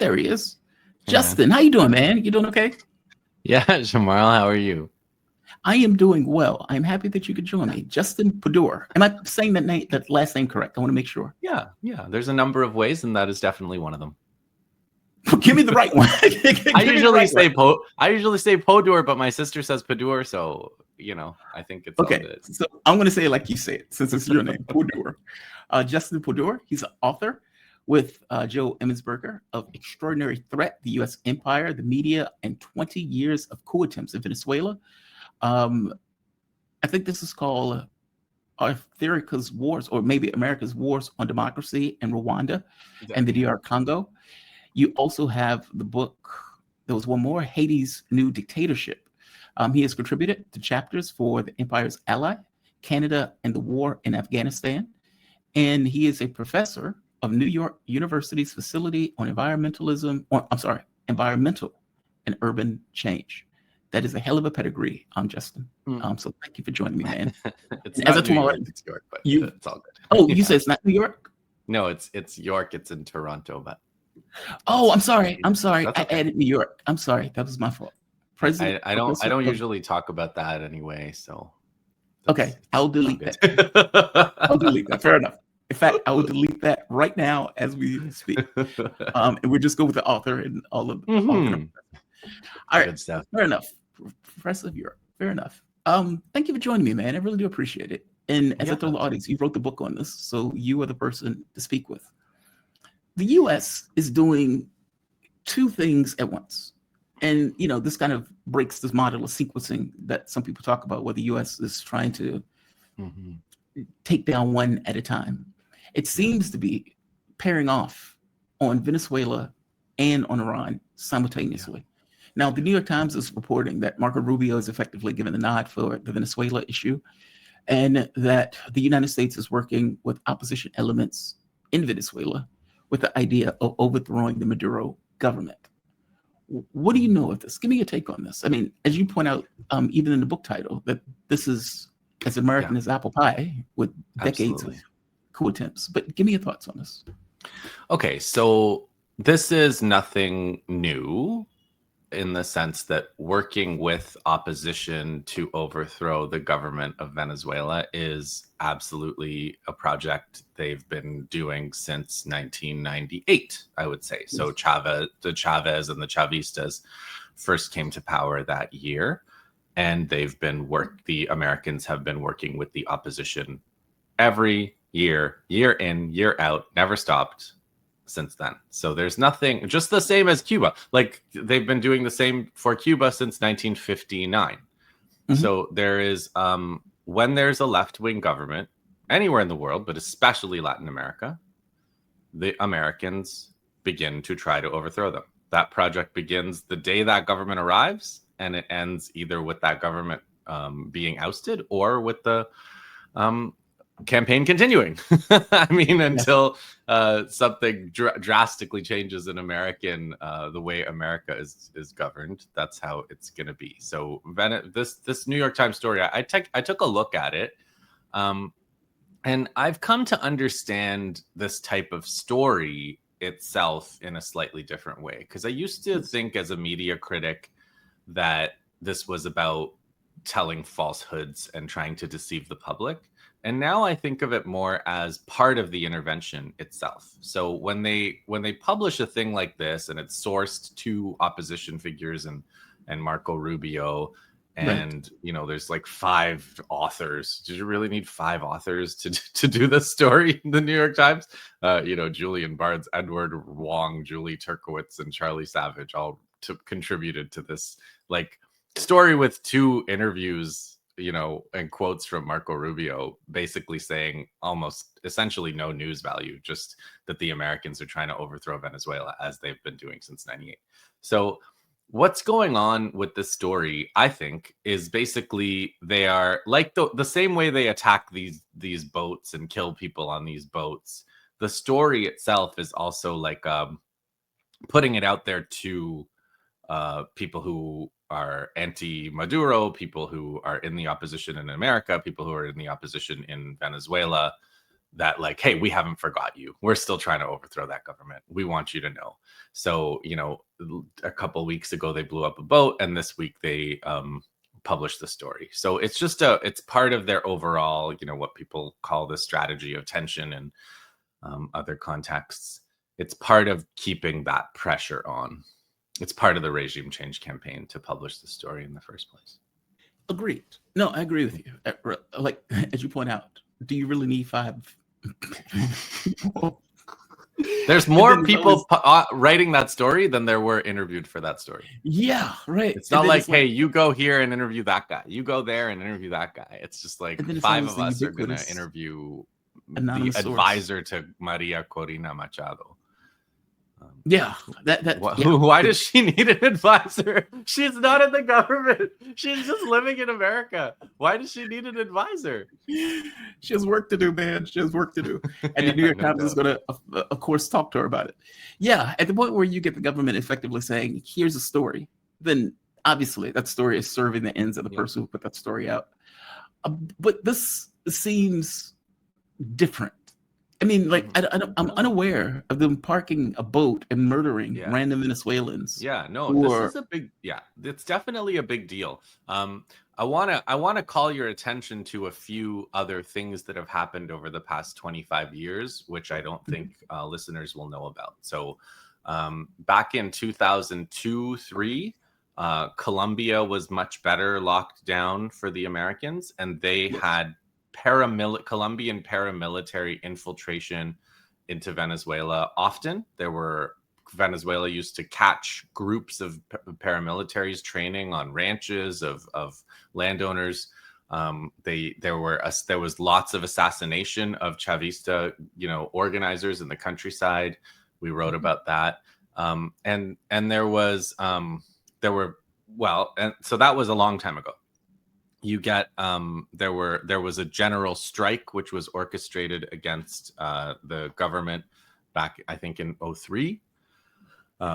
There he is. Hey, man. Justin, how you doing, man? You doing okay? Yeah, Jamal, how are you? I am doing well. I'm happy that you could join me. Justin Podur. Am I saying that last name correct? I want to make sure. Yeah. There's a number of ways, and that is definitely one of them. Give me the right one. I usually say Podur, but my sister says Podur, so I think it's okay. all good. So I'm going to say it like you say it, since it's your name, Podur. Justin Podur. He's an author with Joe Emmonsberger of Extraordinary Threat: The U.S. Empire, the Media, and 20 Years of Coup Attempts in Venezuela. I think this is called Africa's Wars, or maybe America's Wars on Democracy in Rwanda and the DR Congo. You also have the book, there was one more, Haiti's New Dictatorship. He has contributed to chapters for the Empire's Ally, Canada, and the War in Afghanistan. And he is a professor of New York University's Facility on Environmental and Urban Change. That is a hell of a pedigree, Justin. So thank you for joining me, man. It's not New York, it's York, but it's all good. Oh, you said it's not New York? No, it's York. It's in Toronto, but. Oh, I'm sorry. I added New York. I'm sorry. That was my fault. President. I don't usually talk about that anyway. So. Okay, I'll delete that. I'll delete that. Fair enough. In fact, I will delete that right now as we speak. And we'll just go with the author and all of. All right. Good stuff. Fair enough. Professor of Europe. Fair enough. Thank you for joining me, man. I really do appreciate it. And as I told the audience, you wrote the book on this, so you are the person to speak with. The U.S. is doing two things at once. And, this kind of breaks this model of sequencing that some people talk about, where the U.S. is trying to take down one at a time. It seems to be pairing off on Venezuela and on Iran simultaneously. Now, the New York Times is reporting that Marco Rubio is effectively given the nod for the Venezuela issue, and that the United States is working with opposition elements in Venezuela with the idea of overthrowing the Maduro government. What do you know of this? Give me your take on this. I mean, as you point out, even in the book title, that this is as American as apple pie with decades of coup attempts. But give me your thoughts on this. Okay, so this is nothing new in the sense that working with opposition to overthrow the government of Venezuela is absolutely a project they've been doing since 1998, I would say. So the Chavez and the Chavistas first came to power that year, and the Americans have been working with the opposition every year in, year out, never stopped since then. So there's nothing, just the same as Cuba. Like, they've been doing the same for Cuba since 1959. So there is, when there's a left-wing government anywhere in the world, but especially Latin America, the Americans begin to try to overthrow them. That project begins the day that government arrives, and it ends either with that government being ousted or with the campaign continuing. I mean, until something drastically changes in the way America is governed. That's how it's going to be. So this New York Times story, I took a look at it, and I've come to understand this type of story itself in a slightly different way, because I used to think as a media critic that this was about telling falsehoods and trying to deceive the public. And now I think of it more as part of the intervention itself. So when they publish a thing like this, and it's sourced to opposition figures and Marco Rubio, and there's like 5 authors. Did you really need 5 authors to do this story in the New York Times? Julian Barnes, Edward Wong, Julie Turkowitz, and Charlie Savage all contributed to this like story with 2 interviews, and quotes from Marco Rubio, basically saying almost essentially no news value, just that the Americans are trying to overthrow Venezuela, as they've been doing since 98. So what's going on with this story, I think, is basically they are like the same way they attack these boats and kill people on these boats. The story itself is also like putting it out there to people who are anti-Maduro, people who are in the opposition in America, people who are in the opposition in Venezuela, that like, hey, we haven't forgot you. We're still trying to overthrow that government. We want you to know. So, a couple weeks ago, they blew up a boat, and this week they published the story. So it's just it's part of their overall, what people call the strategy of tension and other contexts. It's part of keeping that pressure on. It's part of the regime change campaign to publish the story in the first place. Agreed. No, I agree with you. Like, as you point out, do you really need 5 people? There's more people writing that story than there were interviewed for that story. Yeah, right. It's not like, hey, you go here and interview that guy. You go there and interview that guy. It's just like 5 of us are going to interview the advisor to Maria Corina Machado. Yeah, Why does she need an advisor? She's not in the government. She's just living in America. Why does she need an advisor? She has work to do, man. She has work to do. And the New York Times is going to, of course, talk to her about it. Yeah, at the point where you get the government effectively saying, here's a story, then obviously that story is serving the ends of the person who put that story out. But this seems different. I mean, like, I'm unaware of them parking a boat and murdering random Venezuelans. Yeah, no, this is a big, it's definitely a big deal. I want to call your attention to a few other things that have happened over the past 25 years, which I don't think listeners will know about. So back in 2002-3, Colombia was much better locked down for the Americans, and they had Colombian paramilitary infiltration into Venezuela. Often Venezuela used to catch groups of paramilitaries training on ranches of landowners. There was lots of assassination of Chavista, organizers in the countryside. We wrote about that. And so that was a long time ago. You get there was a general strike which was orchestrated against the government back, I think, in 2003,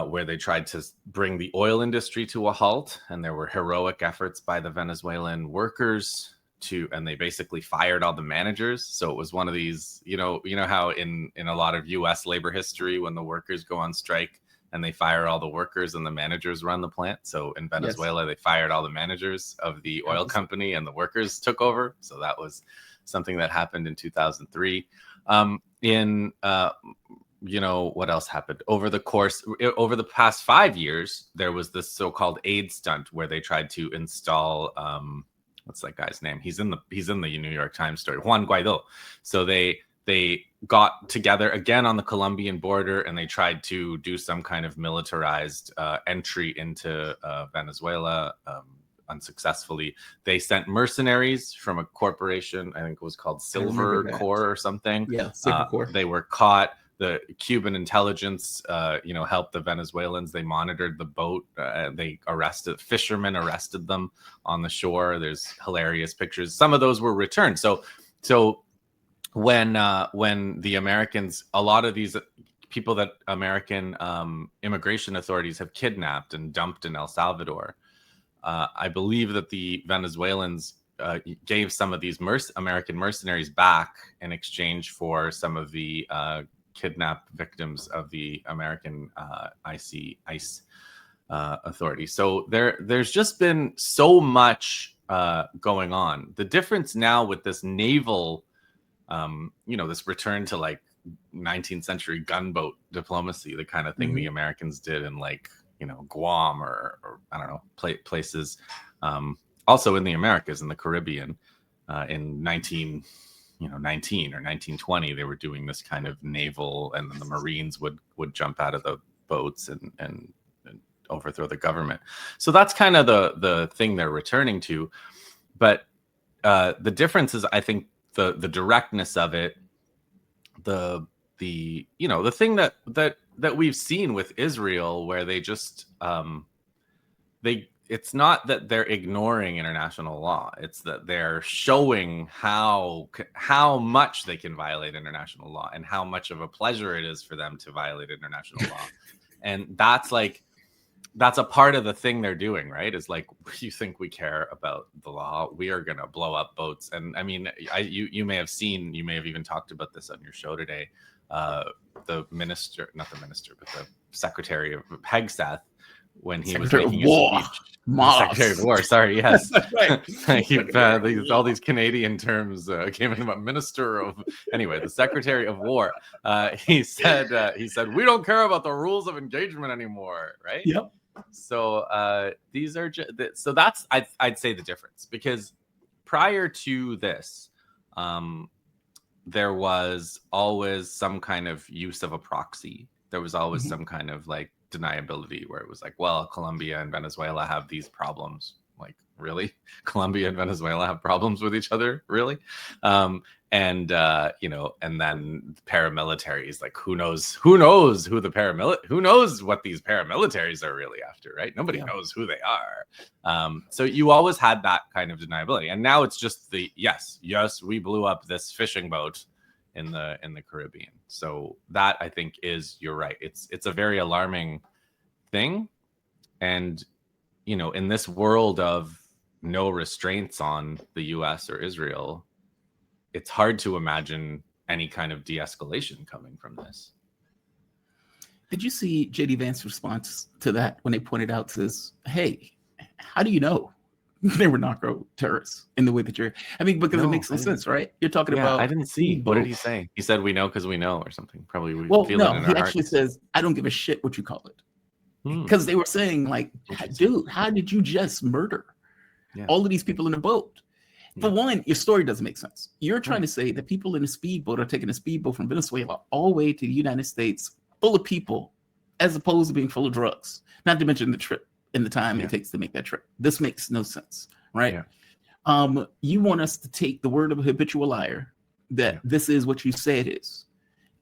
where they tried to bring the oil industry to a halt, and there were heroic efforts by the Venezuelan workers and they basically fired all the managers. So it was one of these, how in a lot of US labor history, when the workers go on strike and they fire all the workers and the managers run the plant. So in Venezuela, they fired all the managers of the oil company and the workers took over. So that was something that happened in 2003. What else happened over the past 5 years? There was this so-called aid stunt where they tried to install, what's that guy's name? He's in the New York Times story, Juan Guaido. So they got together again on the Colombian border, and they tried to do some kind of militarized entry into Venezuela. Unsuccessfully. They sent mercenaries from a corporation, I think it was called Silver Corps or something. Yeah, Silver Corps. They were caught. The Cuban intelligence, helped the Venezuelans. They monitored the boat. Fishermen arrested them on the shore. There's hilarious pictures. Some of those were returned. So when the Americans, a lot of these people that American immigration authorities have kidnapped and dumped in El Salvador, I believe that the Venezuelans gave some of these American mercenaries back in exchange for some of the kidnapped victims of the American ICE authority. So there's just been so much going on. The difference now with this naval, this return to like 19th century gunboat diplomacy, the kind of thing the Americans did in Guam or I don't know, places, also in the Americas, in the Caribbean, in 19 or 1920, they were doing this kind of naval, and then the Marines would jump out of the boats and overthrow the government. So that's kind of the thing they're returning to. But the difference is, I think, the directness of it, the thing that we've seen with Israel, where they just it's not that they're ignoring international law. It's that they're showing how much they can violate international law and how much of a pleasure it is for them to violate international law. And that's like, that's a part of the thing they're doing, right? Is like, you think we care about the law? We are gonna blow up boats. And I mean, you may have seen, you may have even talked about this on your show today. The minister, not the minister, but the Secretary of Hegstath, when he was making his speech. Secretary of War, sorry, yes. All these Canadian terms came in about Minister of, anyway, the Secretary of War. He said, we don't care about the rules of engagement anymore, right? Yep. So these are so that's I'd say the difference, because prior to this, there was always some kind of use of a proxy. There was always some kind of like deniability, where it was like, well, Colombia and Venezuela have these problems. Like, really? Colombia and Venezuela have problems with each other? Really? And then paramilitaries, like, who knows who knows what these paramilitaries are really after, right? Nobody knows who they are. So you always had that kind of deniability. And now it's just yes, we blew up this fishing boat in the Caribbean. So that, I think, is, you're right. It's a very alarming thing. And, in this world of no restraints on the US or Israel, it's hard to imagine any kind of de-escalation coming from this. Did you see JD Vance's response to that when they pointed out, says, hey, how do you know they were narco terrorists in the way that because it makes no sense, right? You're talking about. I didn't see. What did he say? He said, we know because we know, or something. Probably we feel it in our he actually says, I don't give a shit what you call it. Because they were saying, like, dude, how did you just murder all of these people in the boat? For one, your story doesn't make sense. You're trying to say that people in a speedboat are taking a speedboat from Venezuela all the way to the United States full of people, as opposed to being full of drugs. Not to mention the trip and the time it takes to make that trip. This makes no sense, right? You want us to take the word of a habitual liar that this is what you say it is.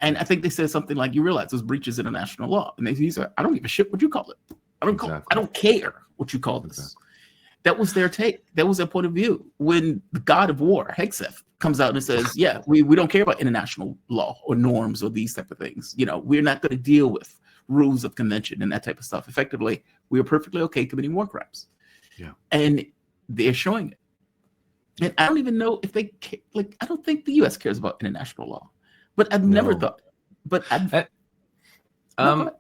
And I think they said something like, you realize this breaches international law. And he said, I don't give a shit what you call it. I don't care what you call this. That was their take. That was their point of view. When the god of war, Hegseth, comes out and says, we don't care about international law or norms or these type of things. We're not going to deal with rules of convention and that type of stuff. Effectively, we are perfectly okay committing war crimes. And they're showing it. And I don't even know if they care. Like, I don't think the U.S. cares about international law. But I've never thought. But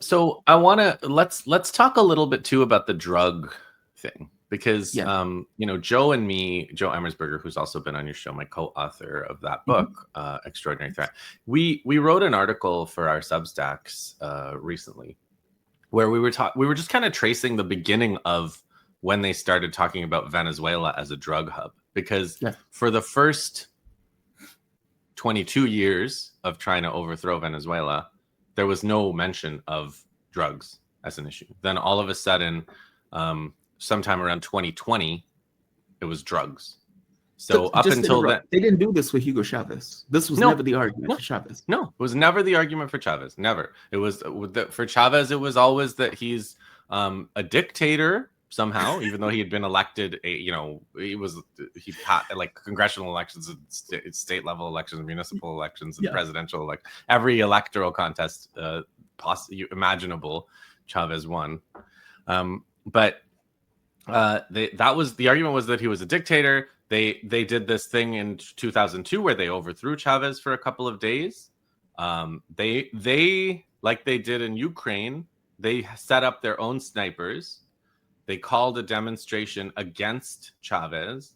so I want to let's talk a little bit too about the drug thing, because Joe Emersberger, who's also been on your show, my co-author of that book, Extraordinary Threat, we wrote an article for our Substacks recently, where we were just kind of tracing the beginning of when they started talking about Venezuela as a drug hub, because for the first 22 years of trying to overthrow Venezuela, there was no mention of drugs as an issue. Then all of a sudden, sometime around 2020, it was drugs. So up until then, they didn't do this with Hugo Chavez. This was never the argument for Chavez. No, it was never the argument for Chavez. Never. It was for Chavez. It was always that he's a dictator somehow, even though he had been elected. He passed like congressional elections, and state level elections, municipal elections, and presidential every electoral contest imaginable, Chavez won. But that was the argument, was that he was a dictator. They did this thing in 2002 where they overthrew Chavez for a couple of days. They like they did in Ukraine, they set up their own snipers. They called a demonstration against Chavez.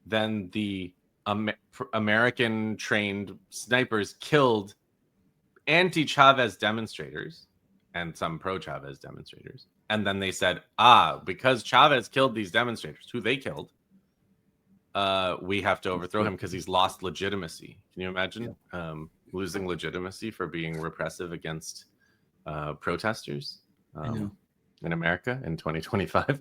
Then the American trained snipers killed anti-Chavez demonstrators and some pro-Chavez demonstrators. And then they said, because Chavez killed these demonstrators, who they killed, we have to overthrow him because he's lost legitimacy. Can you imagine losing legitimacy for being repressive against protesters in America in 2025?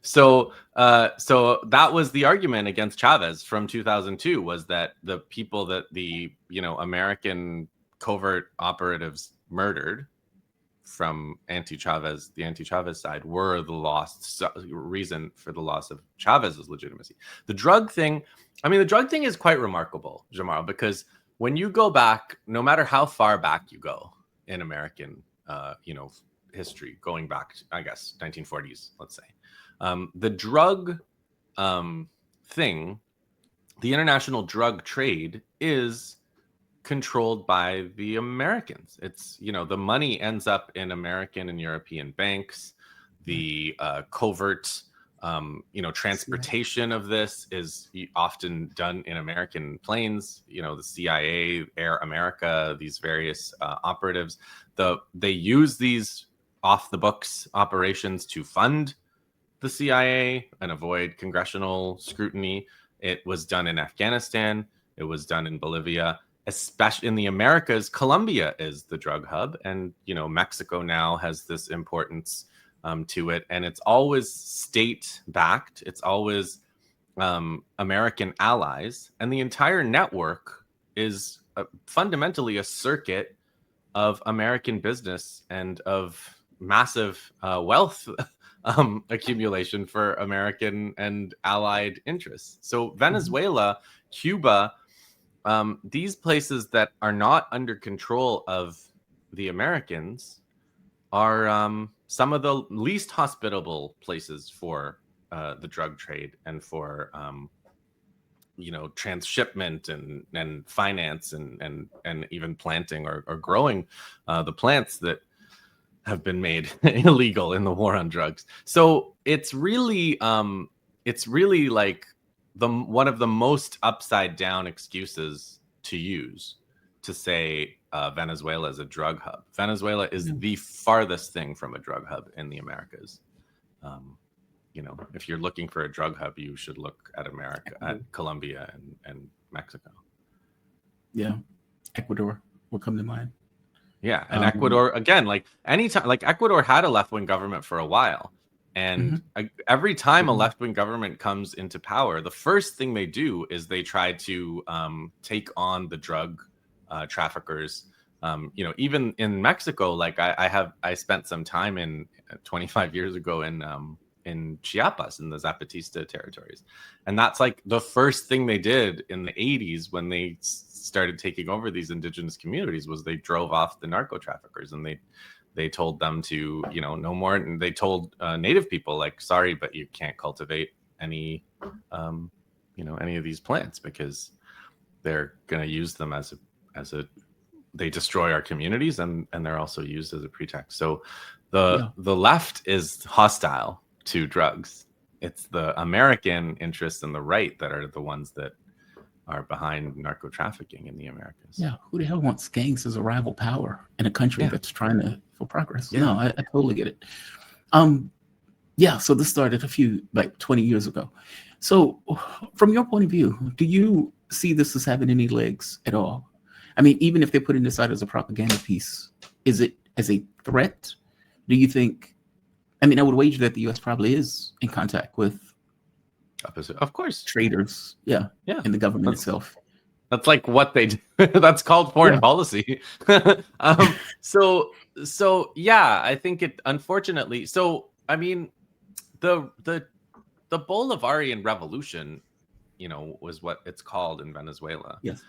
So that was the argument against Chavez from 2002, was that the people that the American covert operatives murdered from the anti-Chavez side were the reason for the loss of Chavez's legitimacy. The drug thing is quite remarkable, Jamal, because when you go back, no matter how far back you go in American, history going back to, I guess, 1940s, let's say. The drug thing, the international drug trade is controlled by the Americans. It's, the money ends up in American and European banks. The covert, transportation of this is often done in American planes. The CIA, Air America, these various operatives, they use these off the books operations to fund the CIA and avoid congressional scrutiny. It was done in Afghanistan. It was done in Bolivia. Especially in the Americas, Colombia is the drug hub, and Mexico now has this importance to it, and it's always state-backed. It's always American allies, and the entire network is fundamentally a circuit of American business and of massive wealth accumulation for American and allied interests. So Venezuela, Cuba, these places that are not under control of the Americans are some of the least hospitable places for the drug trade and for transshipment and finance and even planting or growing the plants that have been made illegal in the war on drugs. So it's really like one of the most upside down excuses to use to say Venezuela is a drug hub. Venezuela is the farthest thing from a drug hub in the Americas. If you're looking for a drug hub, you should look at America, at Colombia and Mexico. Yeah, Ecuador will come to mind. Yeah, and Ecuador, again, like anytime, like Ecuador had a left-wing government for a while. And every time a left-wing government comes into power, the first thing they do is they try to take on the drug traffickers. Even in Mexico, like I spent some time in 25 years ago in Chiapas, in the Zapatista territories, and that's like the first thing they did in the 80s when they started taking over these indigenous communities was they drove off the narco traffickers, and they told them to, no more. And they told native people, like, sorry, but you can't cultivate any of these plants because they're going to use them as a they destroy our communities, and they're also used as a pretext. So the left is hostile to drugs. It's the American interests and the right that are the ones that are behind narco trafficking in the Americas. Yeah, who the hell wants gangs as a rival power in a country that's trying to for progress? Yeah. No, I totally get it. So this started a few, like 20 years ago. So from your point of view, do you see this as having any legs at all? I mean, even if they're putting this out as a propaganda piece, is it as a threat? Do you think, I mean, I would wager that the US probably is in contact with of course traders, in the government itself. That's like what they do. That's called foreign policy. So yeah, I think it, unfortunately. So I mean, the Bolivarian Revolution, was what it's called in Venezuela. Yes,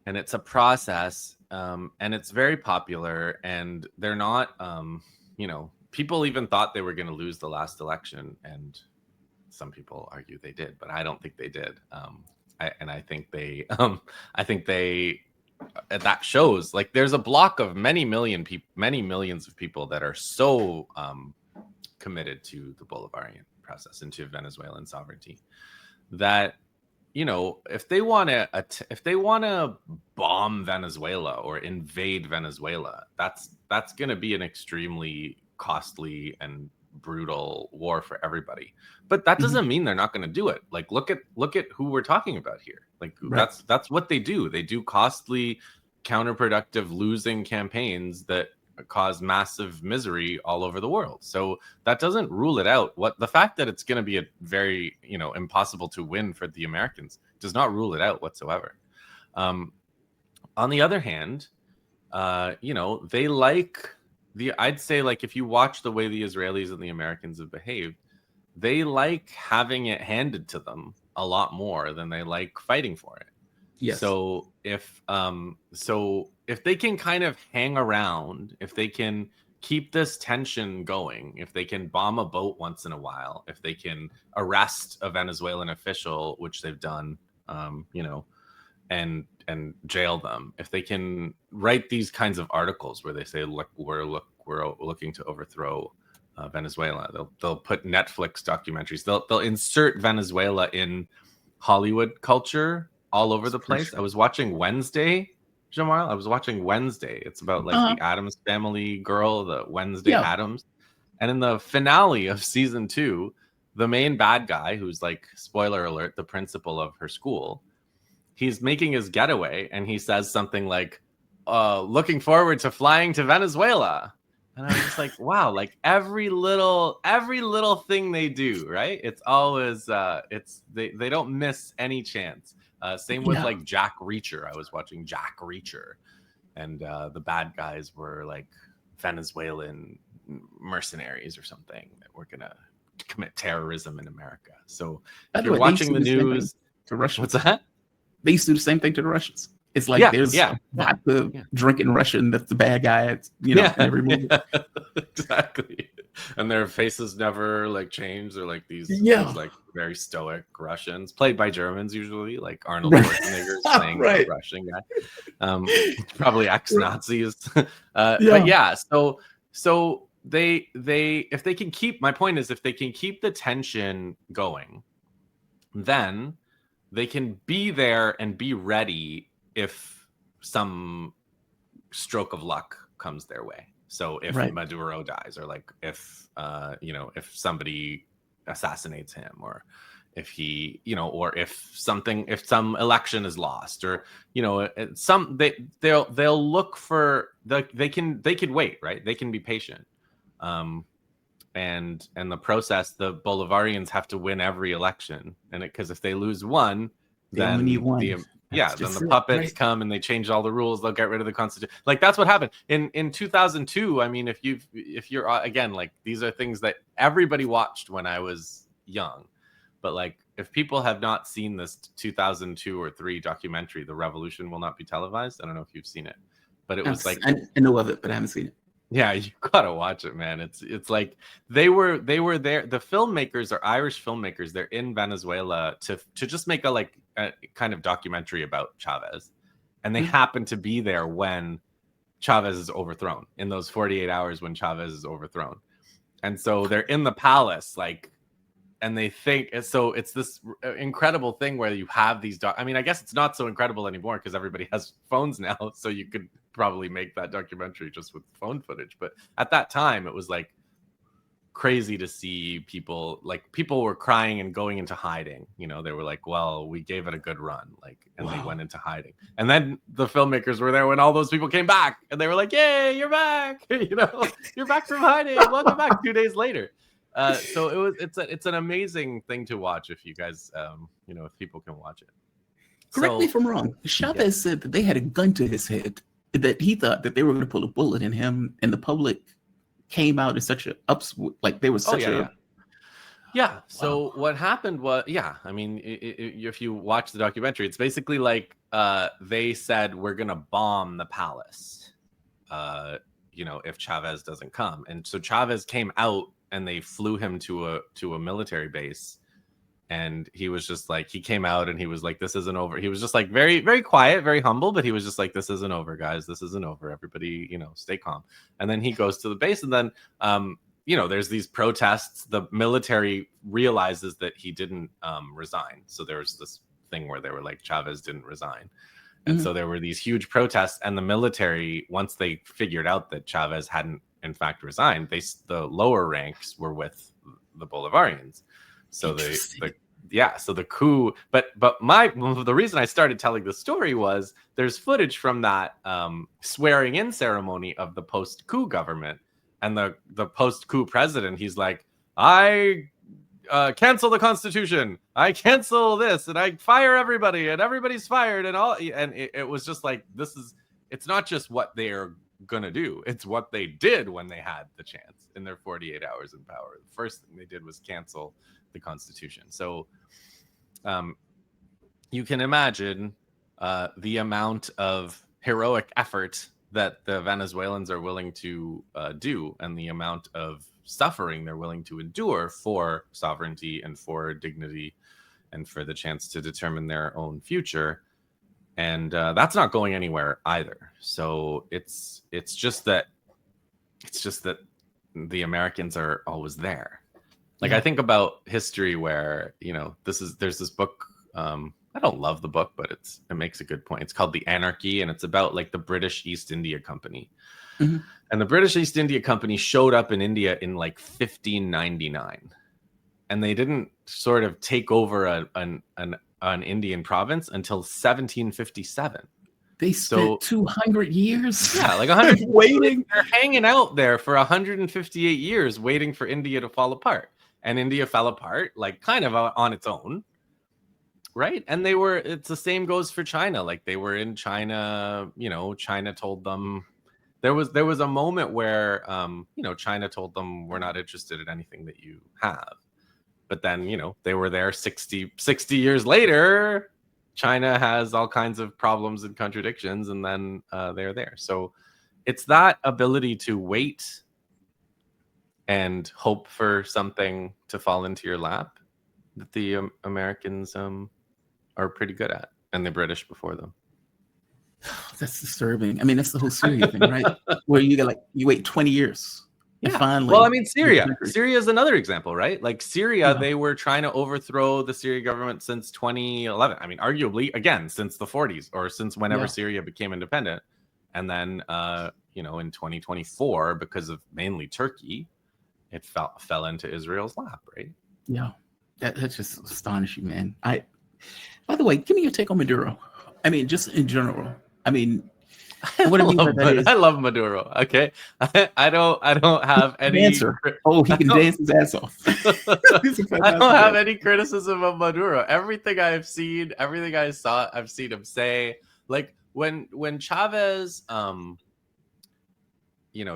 and it's a process, and it's very popular. And they're not, people even thought they were going to lose the last election, and some people argue they did, but I don't think they did. I think they, that shows, like, there's a block of many millions of people that are so committed to the Bolivarian process and to Venezuelan sovereignty that, if they want to bomb Venezuela or invade Venezuela, that's going to be an extremely costly and brutal war for everybody. But that doesn't mean they're not going to do it. Like, look at who we're talking about here. Like, that's what they do. They do costly, counterproductive, losing campaigns that cause massive misery all over the world. So that doesn't rule it out. The fact that it's going to be a very, impossible to win for the Americans does not rule it out whatsoever. On the other hand, they like I'd say, like, if you watch the way the Israelis and the Americans have behaved, they like having it handed to them a lot more than they like fighting for it. Yes. So if they can kind of hang around, if they can keep this tension going, if they can bomb a boat once in a while, if they can arrest a Venezuelan official, which they've done, and jail them, if they can write these kinds of articles where they say, look, we're looking to overthrow Venezuela, they'll put Netflix documentaries, they'll insert Venezuela in Hollywood culture all over the place. I was watching Wednesday, Jamal. I was watching Wednesday. It's about like the Addams Family girl, the Wednesday Addams. And in the finale of season 2, the main bad guy, who's like, spoiler alert, the principal of her school, he's making his getaway and he says something like, looking forward to flying to Venezuela. And I was just like, wow, like every little thing they do, right? It's always they don't miss any chance. Same with like Jack Reacher. I was watching Jack Reacher, and the bad guys were like Venezuelan mercenaries or something that were gonna commit terrorism in America. So if you're watching the news, to Russians. What's that? They used to do the same thing to the Russians. It's like there's vodka drinking Russian that's the bad guy. In every movie. Exactly. And their faces never like change. They're like these like very stoic Russians, played by Germans usually, like Arnold Schwarzenegger's playing a Russian guy. Probably ex-Nazis. But so they if they can keep, my point is, if they can keep the tension going, then they can be there and be ready if some stroke of luck comes their way. So if Maduro dies, or like if if somebody assassinates him, or if he, or if some election is lost, or they'll look for they can wait, right? They can be patient. And the process, the Bolivarians have to win every election, and because if they lose one, then the puppets come and they change all the rules. They'll get rid of the constitution. Like that's what happened in 2002. I mean, if you're again, like, these are things that everybody watched when I was young, but like if people have not seen this 2002 or 3 documentary, The Revolution Will Not Be Televised. I don't know if you've seen it, but it was like, I know of it, but I haven't seen it. Yeah, you gotta watch it, man. It's like they were there. The filmmakers are Irish filmmakers. They're in Venezuela to just make a kind of documentary about Chavez, and they happen to be there when Chavez is overthrown, in those 48 hours when Chavez is overthrown, and so they're in the palace, like, and they think so. It's this incredible thing where you have these. I mean, I guess it's not so incredible anymore because everybody has phones now, so you could probably make that documentary just with phone footage. But at that time, it was like crazy to see people were crying and going into hiding. They were like, well, we gave it a good run, like, and they went into hiding. And then the filmmakers were there when all those people came back, and they were like, yay, you're back. You're back from hiding. Welcome back 2 days later. So it's an amazing thing to watch if you guys, if people can watch it. Correct me if I'm wrong. Chavez said that they had a gun to his head, that he thought that they were going to pull a bullet in him, and the public came out in such like they were such So what happened was, I mean, if you watch the documentary, it's basically like they said, we're going to bomb the palace, if Chavez doesn't come. And so Chavez came out, and they flew him to a military base. And he was just like, he came out and he was like, this isn't over. He was just like very, very quiet, very humble, but he was just like, this isn't over, guys. This isn't over. Everybody, stay calm. And then he goes to the base, and then, there's these protests. The military realizes that he didn't resign. So there's this thing where they were like, Chavez didn't resign. And so there were these huge protests, and the military, once they figured out that Chavez hadn't in fact resigned, the lower ranks were with the Bolivarians. So the coup, but the reason I started telling the story was there's footage from that swearing in ceremony of the post-coup government, and the post-coup president, he's like, I cancel the constitution, I cancel this, and I fire everybody, and everybody's fired, and all, and it was just like, it's not just what they're gonna do, it's what they did when they had the chance in their 48 hours in power. The first thing they did was cancel the constitution. So you can imagine the amount of heroic effort that the Venezuelans are willing to do, and the amount of suffering they're willing to endure for sovereignty and for dignity and for the chance to determine their own future. And that's not going anywhere either. So it's just that the Americans are always there. Like, I think about history where, there's this book. I don't love the book, but it makes a good point. It's called The Anarchy, and it's about like the British East India Company. Mm-hmm. And the British East India Company showed up in India in like 1599. And they didn't sort of take over an Indian province until 1757. They spent 200 years. Yeah, like 100 waiting. They're hanging out there for 158 years waiting for India to fall apart. And India fell apart, like kind of on its own. Right. And it's the same goes for China. Like, they were in China, China told them there was a moment where, China told them, we're not interested in anything that you have. But then, they were there 60 years later. China has all kinds of problems and contradictions, and then they're there. So it's that ability to wait and hope for something to fall into your lap that the Americans are pretty good at, and the British before them. That's disturbing. I mean, that's the whole Syria thing, right? Where you wait 20 years. Yeah. Finally, well, I mean, Syria is another example, right? Like Syria, they were trying to overthrow the Syrian government since 2011. I mean, arguably, again, since the 40s, or since whenever Syria became independent. And then, in 2024, because of mainly Turkey, it fell into Israel's lap, right? Yeah, that's just astonishing, man. By the way, give me your take on Maduro. I mean, just in general. I mean, what I mean by that is, I love Maduro. Okay, I don't have any answer. Oh, he can dance his ass off. I don't have any criticism of Maduro. Everything I've seen, everything I saw, I've seen him say. Like when Chavez,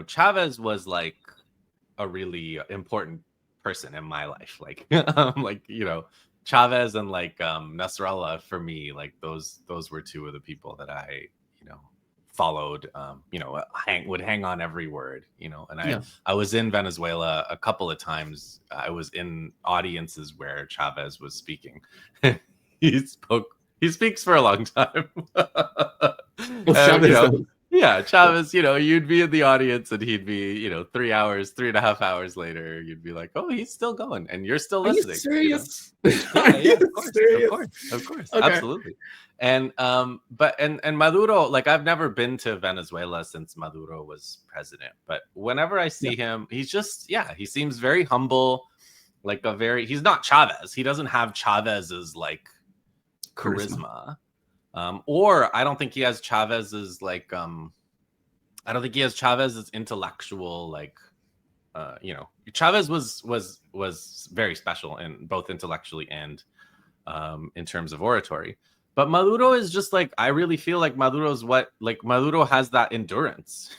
Chavez was like a really important person in my life. Like, Chavez and like Nasrallah, for me, like those were two of the people that I followed, would hang on every word, and I was in Venezuela a couple of times. I was in audiences where Chavez was speaking. He speaks for a long time. Chavez, you'd be in the audience and he'd be, 3.5 hours later, you'd be like, oh, he's still going and you're still listening. Are you serious? Of course. Okay. Absolutely. And and Maduro, like, I've never been to Venezuela since Maduro was president, but whenever I see him, he's just, he seems very humble, like he's not Chavez. He doesn't have Chavez's like charisma. Or I don't think he has Chavez's like I don't think he has Chavez's intellectual like Chavez was very special in both intellectually and in terms of oratory. But Maduro is just like, I really feel like Maduro has that endurance,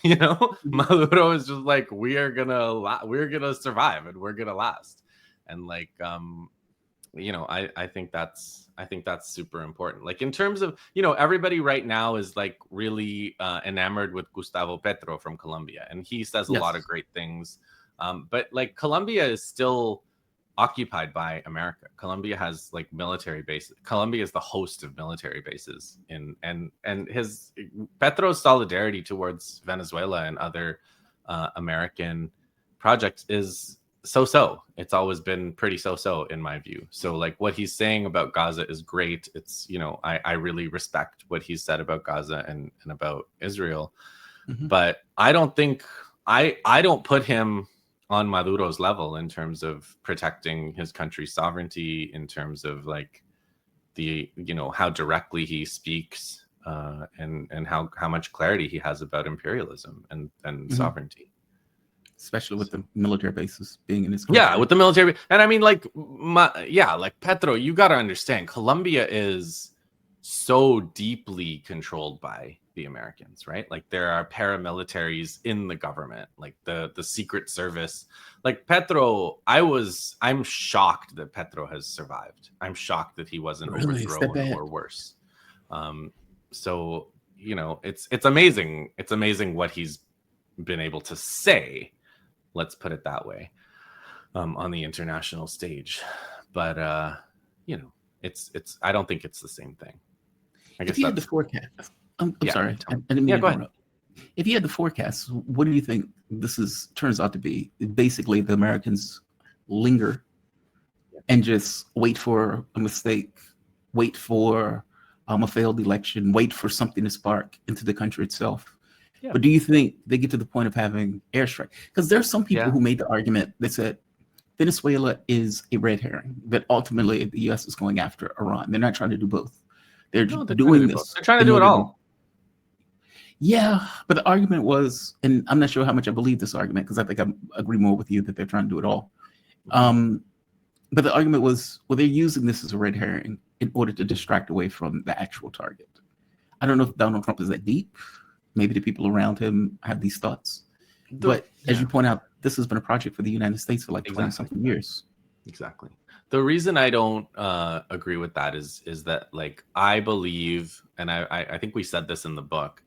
Maduro is just like, we're gonna survive and we're gonna last. And like I think that's super important. Like, in terms of, everybody right now is like really enamored with Gustavo Petro from Colombia, and he says a lot of great things. But like, Colombia is still occupied by America. Colombia has like military bases. Colombia is the host of military bases and his Petro's solidarity towards Venezuela and other American projects is so. It's always been pretty so in my view. So like, what he's saying about Gaza is great. It's, I really respect what he's said about Gaza and about Israel. Mm-hmm. But I don't think I don't put him on Maduro's level in terms of protecting his country's sovereignty, in terms of like the, how directly he speaks and how much clarity he has about imperialism and mm-hmm. sovereignty. Especially with the military bases being in his country. Yeah, with the military. And I mean, like, like Petro, you got to understand, Colombia is so deeply controlled by the Americans, right? Like, there are paramilitaries in the government, like the Secret Service. Like, Petro, I'm shocked that Petro has survived. I'm shocked that he wasn't overthrown or worse. So it's amazing. It's amazing what he's been able to say. Let's put it that way, on the international stage. But it's I don't think it's the same thing. I guess if you had the forecast, I'm Yeah, sorry, tell me. I didn't mean Yeah, to go ahead. interrupt. If you had the forecast, what do you think turns out to be? Basically, the Americans linger and just wait for a mistake, wait for a failed election, wait for something to spark into the country itself. Yeah. But do you think they get to the point of having airstrike? Because there's some people Yeah. who made the argument that said Venezuela is a red herring, that ultimately the U.S. is going after Iran. They're not trying to do both. They're doing this. They're trying to do it all. Yeah, but the argument was, and I'm not sure how much I believe this argument, because I think I agree more with you that they're trying to do it all. But the argument was, well, they're using this as a red herring in order to distract away from the actual target. I don't know if Donald Trump is that deep. Maybe the people around him have these thoughts. But as you point out, this has been a project for the United States for like 20-something years. Exactly. The reason I don't agree with that is that, like, I believe, and I think we said this in the book,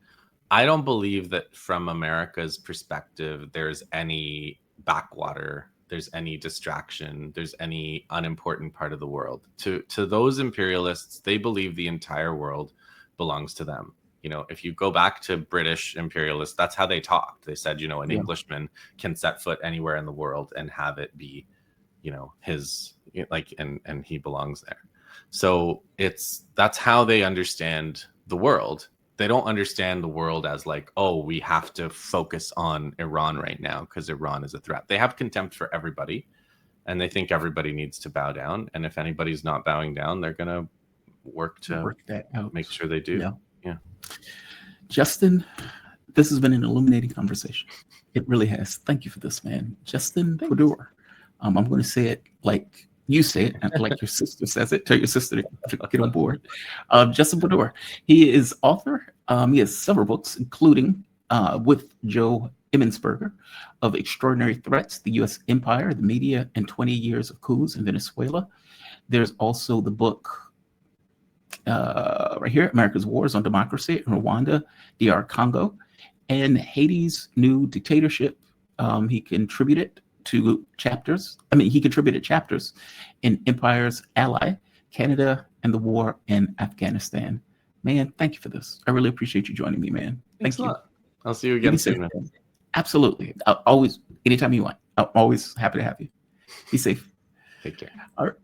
I don't believe that from America's perspective, there's any backwater, there's any distraction, there's any unimportant part of the world. To those imperialists, they believe the entire world belongs to them. If you go back to British imperialists, that's how they talked. They said, an Englishman can set foot anywhere in the world and have it be, his, like, and he belongs there. So that's how they understand the world. They don't understand the world as like, oh, we have to focus on Iran right now because Iran is a threat. They have contempt for everybody, and they think everybody needs to bow down. And if anybody's not bowing down, they're going to work that out. Make sure they do. Yeah. Justin, this has been an illuminating conversation. It really has. Thank you for this, man. Justin Podur. I'm going to say it like you say it, and like your sister says it. Tell your sister to get on board. Justin Podur. He is author. He has several books, including with Joe Emmonsberger, of Extraordinary Threats, the U.S. Empire, the Media, and 20 Years of Coups in Venezuela. There's also the book right here, America's Wars on Democracy in Rwanda, DR Congo, and Haiti's New Dictatorship. He contributed chapters in Empire's Ally, Canada, and the War in Afghanistan. Man, thank you for this. I really appreciate you joining me, man. Thank you. I'll see you again soon. Absolutely. Always, anytime you want. I'm always happy to have you. Be safe. Take care. All right.